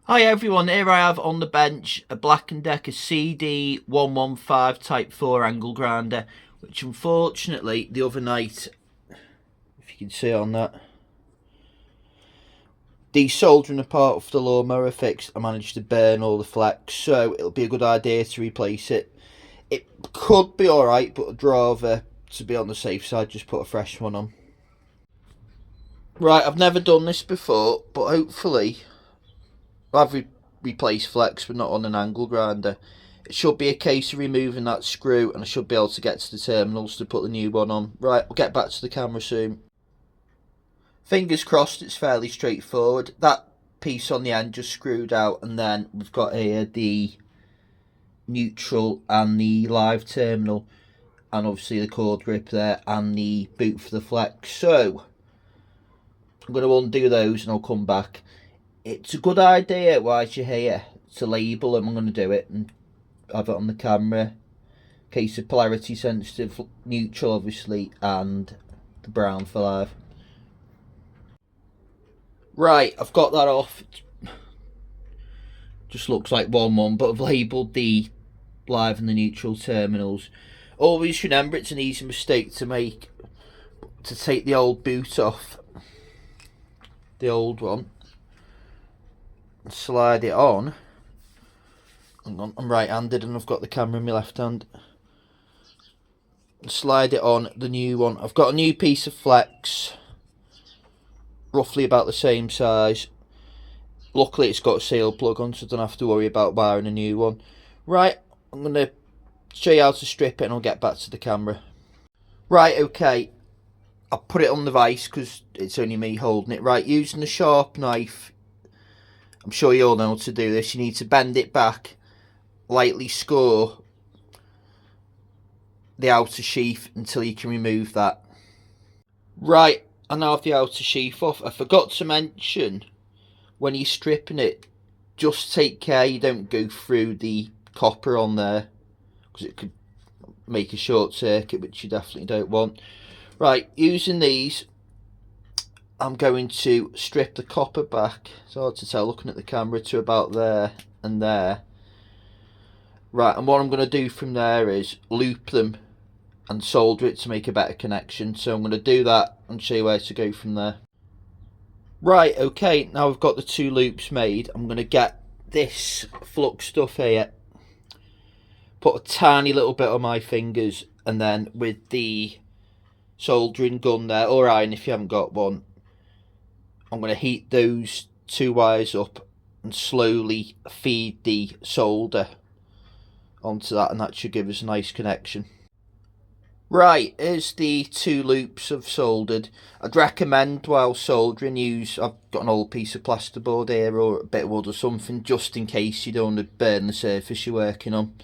Hi everyone, here I have on the bench a Black & Decker CD115 Type 4 angle grinder, which unfortunately the other night, if you can see on that, desoldering a part of the lawnmower fixed, I managed to burn all the flex, so it'll be a good idea to replace it. It could be alright, but I'd rather, to be on the safe side, just put a fresh one on. Right, I've never done this before, but hopefully I've replaced flex but not on an angle grinder. It should be a case of removing that screw and I should be able to get to the terminals to put the new one on. Right, we'll get back to the camera soon. Fingers crossed it's fairly straightforward. That piece on the end just screwed out, and then we've got here the neutral and the live terminal, and obviously the cord grip there and the boot for the flex. So I'm going to undo those and I'll come back. It's a good idea whilst you're here to label them. I'm going to do it and have it on the camera. Case of polarity sensitive, neutral obviously, and the brown for live. Right, I've got that off. Just looks like one, but I've labelled the live and the neutral terminals. Always remember, it's an easy mistake to make, to take the old boot off, the old one, and slide it on. Hang on, I'm right-handed and I've got the camera in my left hand. Slide it on the new one. I've got a new piece of flex, roughly about the same size. Luckily it's got a seal plug on, so I don't have to worry about wiring a new one. Right, I'm going to show you how to strip it and I'll get back to the camera. Right, okay, I'll put it on the vise because it's only me holding it. Right, using a sharp knife, I'm sure you all know how to do this. You need to bend it back, lightly score the outer sheath until you can remove that. Right, I now have the outer sheath off. I forgot to mention, when you're stripping it, just take care you don't go through the copper on there, because it could make a short circuit, which you definitely don't want. Right, using these, I'm going to strip the copper back, it's hard to tell looking at the camera, to about there and there. Right, and what I'm going to do from there is loop them and solder it to make a better connection. So I'm going to do that and show you where to go from there. Right, okay, now I've got the two loops made, I'm going to get this flux stuff here, put a tiny little bit on my fingers, and then with the soldering gun there, or iron if you haven't got one, I'm going to heat those two wires up and slowly feed the solder onto that, and that should give us a nice connection. Right, here's the two loops I've soldered. I'd recommend while soldering I've got an old piece of plasterboard here or a bit of wood or something, just in case you don't want to burn the surface you're working on.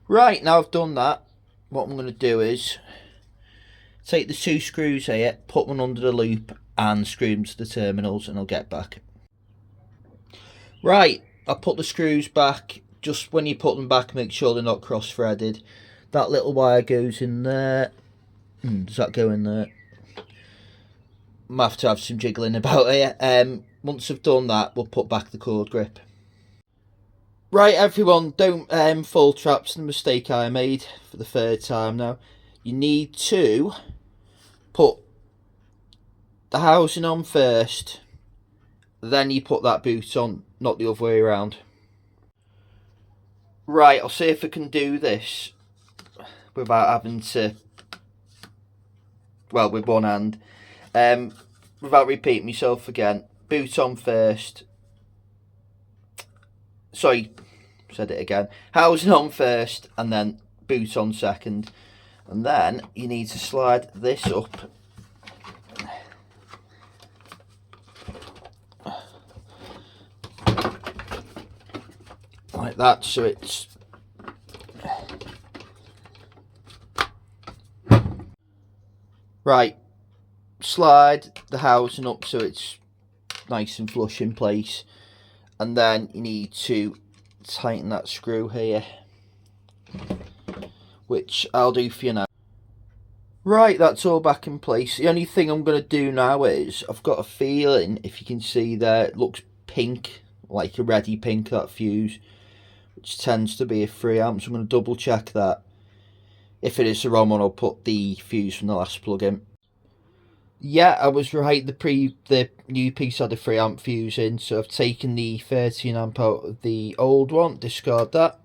Right, now I've done that, what I'm going to do is take the two screws here, put one under the loop and screw them to the terminals, and I'll get back. Right, I'll put the screws back. Just when you put them back, make sure they're not cross-threaded. That little wire goes in there. Does that go in there? I might have to have some jiggling about here. Once I've done that, we'll put back the cord grip. Right, everyone, don't fall traps in the mistake I made for the third time now. You need to put the housing on first, then you put that boot on, not the other way around. Right, I'll see if I can do this without having to, well, with one hand, without repeating myself again. Boot on first, sorry, said it again, housing on first and then boot on second, and then you need to slide this up like that, so it's right. Slide the housing up so it's nice and flush in place, and then you need to tighten that screw here, which I'll do for you now. Right, that's all back in place. The only thing I'm going to do now is, I've got a feeling, if you can see there, it looks pink like a reddy pink, that fuse, which tends to be a 3 amp. So I'm going to double check that. If it is the wrong one, I'll put the fuse from the last plug in. Yeah, I was right. The new piece had a 3 amp fuse in, so I've taken the 13 amp out of the old one, discard that,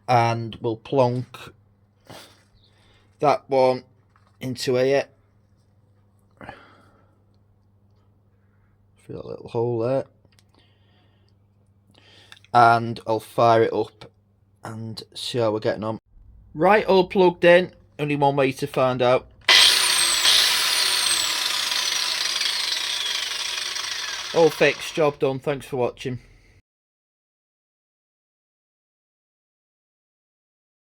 and we'll plonk that one into here. Through that little hole there. And I'll fire it up and see how we're getting on. Right, all plugged in. Only one way to find out. All fixed, job done. Thanks for watching.